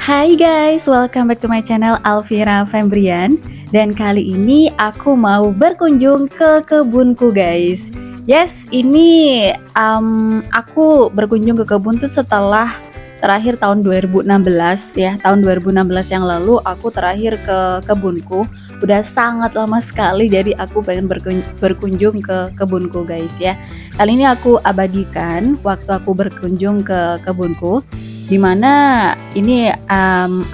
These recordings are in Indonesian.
Hai guys, welcome back to my channel Alvira Fembrian. Dan kali ini aku mau berkunjung ke kebunku guys. Yes, ini aku berkunjung ke kebun tuh setelah terakhir tahun 2016 ya. Tahun 2016 yang lalu aku terakhir ke kebunku. Udah sangat lama sekali, jadi aku pengen berkunjung ke kebunku guys ya. Kali ini aku abadikan waktu aku berkunjung ke kebunku, dimana ini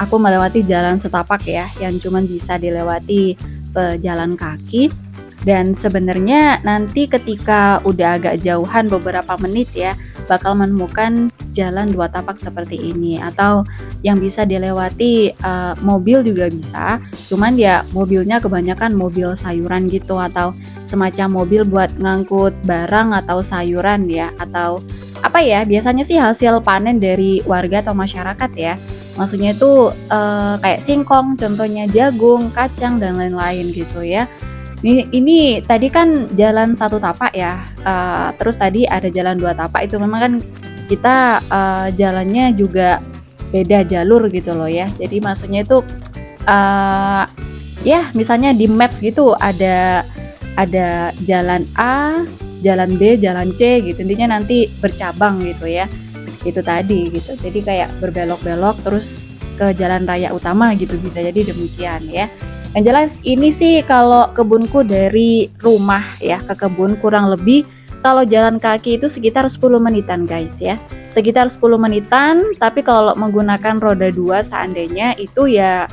aku melewati jalan setapak ya, yang cuman bisa dilewati pejalan kaki. Dan sebenarnya nanti ketika udah agak jauhan beberapa menit ya, bakal menemukan jalan dua tapak seperti ini, atau yang bisa dilewati mobil juga bisa. Cuman ya mobilnya kebanyakan mobil sayuran gitu, atau semacam mobil buat ngangkut barang atau sayuran ya, atau apa ya, biasanya sih hasil panen dari warga atau masyarakat ya. Maksudnya itu kayak singkong, contohnya jagung, kacang dan lain-lain gitu ya. Ini tadi kan jalan satu tapak ya, terus tadi ada jalan dua tapak, itu memang kan kita jalannya juga beda jalur gitu loh ya. Jadi maksudnya itu ya misalnya di maps gitu ada jalan A, jalan B, jalan C gitu. Intinya nanti bercabang gitu ya. Itu tadi gitu. Jadi kayak berbelok-belok terus ke jalan raya utama gitu, bisa jadi demikian ya. Yang jelas ini sih kalau kebunku dari rumah ya ke kebun kurang lebih kalau jalan kaki itu sekitar 10 menitan guys ya. Sekitar 10 menitan, tapi kalau menggunakan roda 2 seandainya itu ya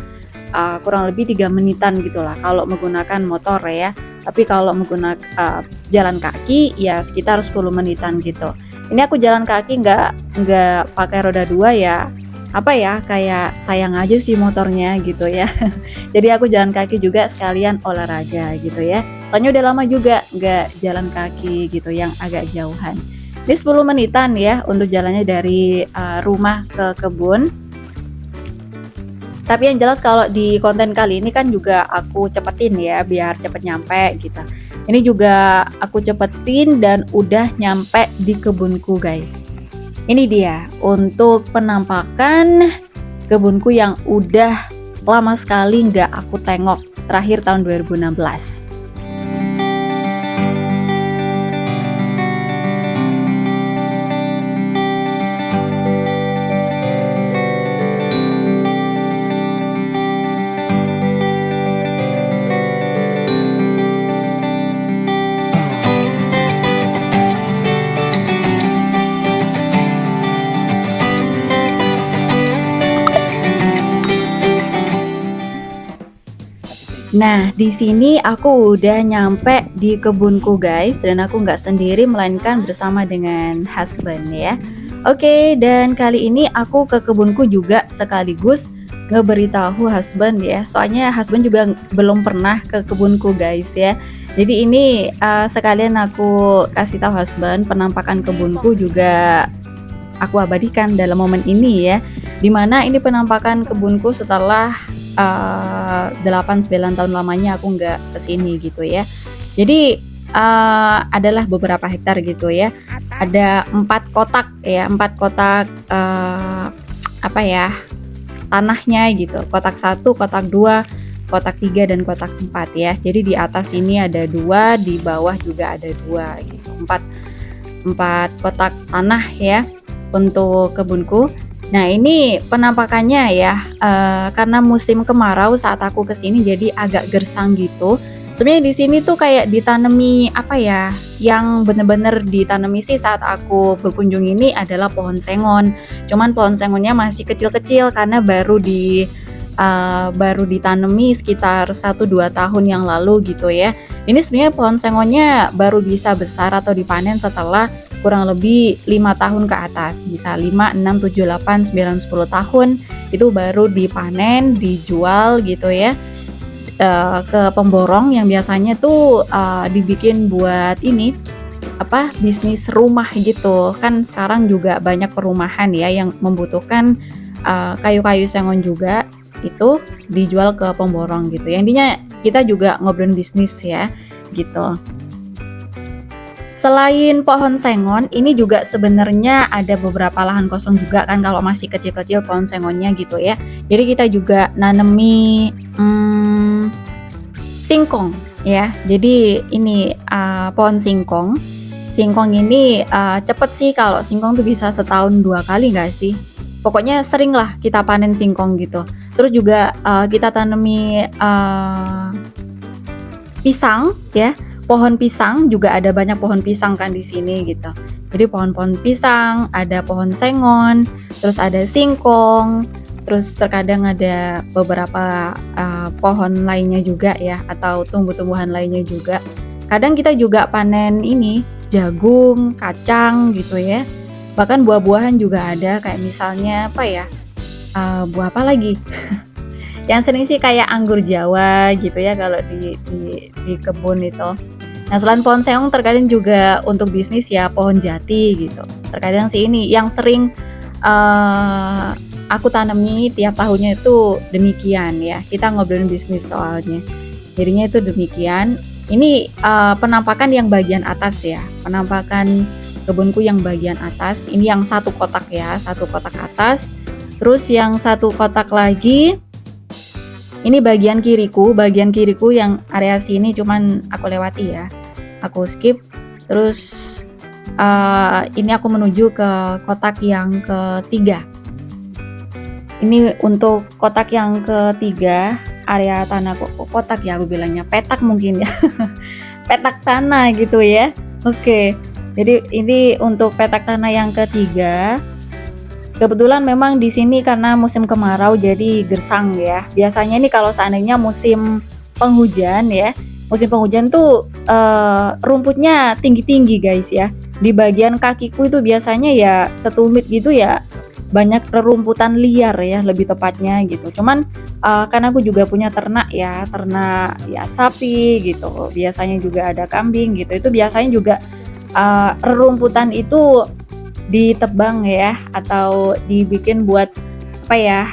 kurang lebih 3 menitan gitulah kalau menggunakan motor ya. Tapi kalau menggunakan jalan kaki ya sekitar 10 menitan gitu. Ini aku jalan kaki nggak pakai roda 2 ya. Apa ya, kayak sayang aja sih motornya gitu ya. Jadi aku jalan kaki juga sekalian olahraga gitu ya. Soalnya udah lama juga nggak jalan kaki gitu yang agak jauhan. Ini 10 menitan ya untuk jalannya dari rumah ke kebun. Tapi yang jelas kalau di konten kali ini kan juga aku cepetin ya biar cepet nyampe gitu. Ini juga aku cepetin dan udah nyampe di kebunku guys. Ini dia untuk penampakan kebunku yang udah lama sekali nggak aku tengok, terakhir tahun 2016. Nah, di sini aku udah nyampe di kebunku guys, dan aku nggak sendiri melainkan bersama dengan husband ya. Oke, dan kali ini aku ke kebunku juga sekaligus ngeberitahu husband ya. Soalnya husband juga belum pernah ke kebunku guys ya. Jadi ini sekalian aku kasih tahu husband penampakan kebunku juga aku abadikan dalam momen ini ya. Dimana ini penampakan kebunku setelah 8-9 tahun lamanya aku nggak kesini gitu ya. Jadi adalah beberapa hektar gitu ya. Ada 4 kotak ya, 4 kotak apa ya, tanahnya gitu. Kotak 1, kotak 2, kotak 3 dan kotak 4 ya. Jadi di atas ini ada 2, di bawah juga ada 2 gitu. 4 kotak tanah ya untuk kebunku. Nah ini penampakannya ya, karena musim kemarau saat aku kesini jadi agak gersang gitu. Sebenarnya di sini tuh kayak ditanami apa ya, yang bener-bener ditanami sih saat aku berkunjung ini adalah pohon sengon. Cuman pohon sengonnya masih kecil-kecil karena baru ditanami sekitar 1-2 tahun yang lalu gitu ya. Ini sebenarnya pohon sengonnya baru bisa besar atau dipanen setelah kurang lebih 5 tahun ke atas, bisa 5, 6, 7, 8, 9, 10 tahun itu baru dipanen, dijual gitu ya ke pemborong yang biasanya tuh dibikin buat ini apa, bisnis rumah gitu kan. Sekarang juga banyak perumahan ya yang membutuhkan kayu-kayu sengon juga, itu dijual ke pemborong gitu ya. Intinya kita juga ngobrolin bisnis ya gitu. Selain pohon sengon, ini juga sebenarnya ada beberapa lahan kosong juga kan kalau masih kecil-kecil pohon sengonnya gitu ya. Jadi kita juga nanemi singkong ya. Jadi ini pohon singkong. Singkong ini cepet sih, kalau singkong tuh bisa setahun 2 kali nggak sih? Pokoknya sering lah kita panen singkong gitu. Terus juga kita tanami pisang ya. Pohon pisang juga ada, banyak pohon pisang kan di sini gitu. Jadi pohon-pohon pisang, ada pohon sengon, terus ada singkong, terus terkadang ada beberapa pohon lainnya juga ya, atau tumbuh-tumbuhan lainnya juga. Kadang kita juga panen ini jagung, kacang gitu ya. Bahkan buah-buahan juga ada, kayak misalnya apa ya? Buah apa lagi? Yang sering sih kayak anggur Jawa gitu ya kalau di kebun itu. Nah, selain pohon seong terkadang juga untuk bisnis ya pohon jati gitu. Terkadang sih ini yang sering aku tanami tiap tahunnya itu demikian ya. Kita ngobrolin bisnis soalnya. Jadinya itu demikian. Ini penampakan yang bagian atas ya. Penampakan kebunku yang bagian atas. Ini yang satu kotak ya, satu kotak atas. Terus yang satu kotak lagi ini bagian kiriku yang area sini cuman aku lewati ya. Aku skip. Terus ini aku menuju ke kotak yang ketiga. Ini untuk kotak yang ketiga, area tanah kotak ya aku bilangnya, petak mungkin ya. Petak tanah gitu ya. Oke. Jadi ini untuk petak tanah yang ketiga. Kebetulan memang di sini karena musim kemarau jadi gersang ya. Biasanya ini kalau seandainya musim penghujan ya, musim penghujan tuh rumputnya tinggi-tinggi guys ya. Di bagian kakiku itu biasanya ya setumit gitu ya, banyak rerumputan liar ya lebih tepatnya gitu. Cuman karena aku juga punya ternak ya sapi gitu. Biasanya juga ada kambing gitu. Itu biasanya juga rerumputan itu ditebang ya, atau dibikin buat apa ya,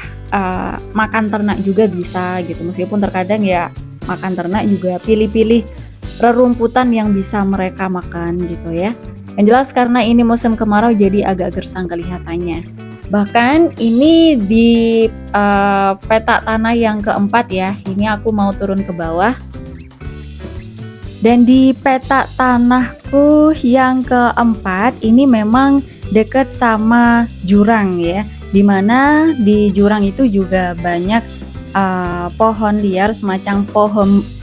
makan ternak juga bisa gitu. Meskipun terkadang ya makan ternak juga pilih-pilih rerumputan yang bisa mereka makan gitu ya. Yang jelas karena ini musim kemarau jadi agak gersang kelihatannya. Bahkan ini di peta tanah yang keempat ya, ini aku mau turun ke bawah. Dan di peta tanahku yang keempat ini memang dekat sama jurang ya, dimana di jurang itu juga banyak pohon liar semacam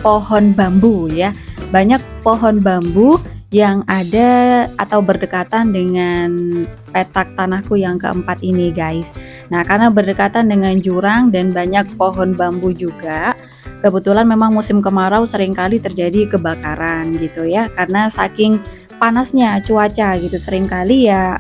pohon bambu ya. Banyak pohon bambu yang ada atau berdekatan dengan petak tanahku yang keempat ini guys. Nah, karena berdekatan dengan jurang dan banyak pohon bambu juga, kebetulan memang musim kemarau seringkali terjadi kebakaran gitu ya, karena saking panasnya cuaca gitu, seringkali ya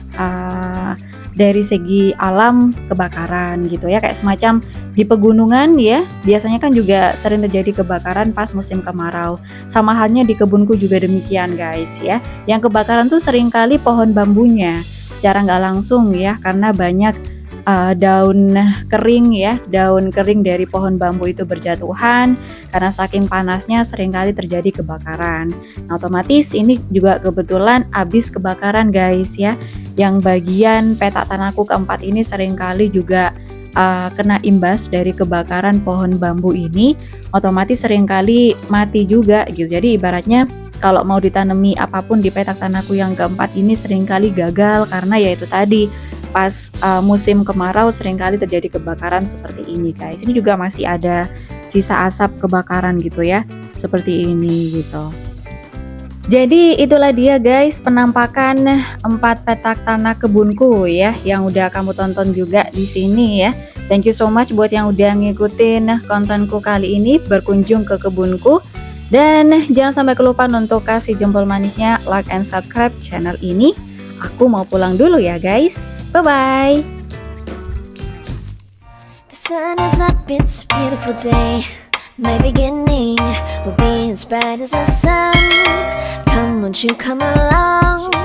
dari segi alam kebakaran gitu ya, kayak semacam di pegunungan ya, biasanya kan juga sering terjadi kebakaran pas musim kemarau. Sama halnya di kebunku juga demikian guys ya, yang kebakaran tuh seringkali pohon bambunya secara nggak langsung ya, karena banyak daun kering ya, daun kering dari pohon bambu itu berjatuhan, karena saking panasnya seringkali terjadi kebakaran. Nah, otomatis ini juga kebetulan habis kebakaran guys ya, yang bagian petak tanahku keempat ini seringkali juga kena imbas dari kebakaran pohon bambu ini, otomatis seringkali mati juga gitu. Jadi ibaratnya kalau mau ditanami apapun di petak tanahku yang keempat ini seringkali gagal, karena yaitu tadi pas musim kemarau seringkali terjadi kebakaran seperti ini guys. Ini juga masih ada sisa asap kebakaran gitu ya, seperti ini gitu. Jadi itulah dia guys penampakan 4 petak tanah kebunku ya, yang udah kamu tonton juga di sini ya. Thank you so much buat yang udah ngikutin kontenku kali ini, berkunjung ke kebunku. Dan jangan sampai kelupaan untuk kasih jempol manisnya, like and subscribe channel ini. Aku mau pulang dulu ya guys. Bye-bye. The sun is up, it's a beautiful day. My beginning will be as bright as the sun. Come, won't you come along?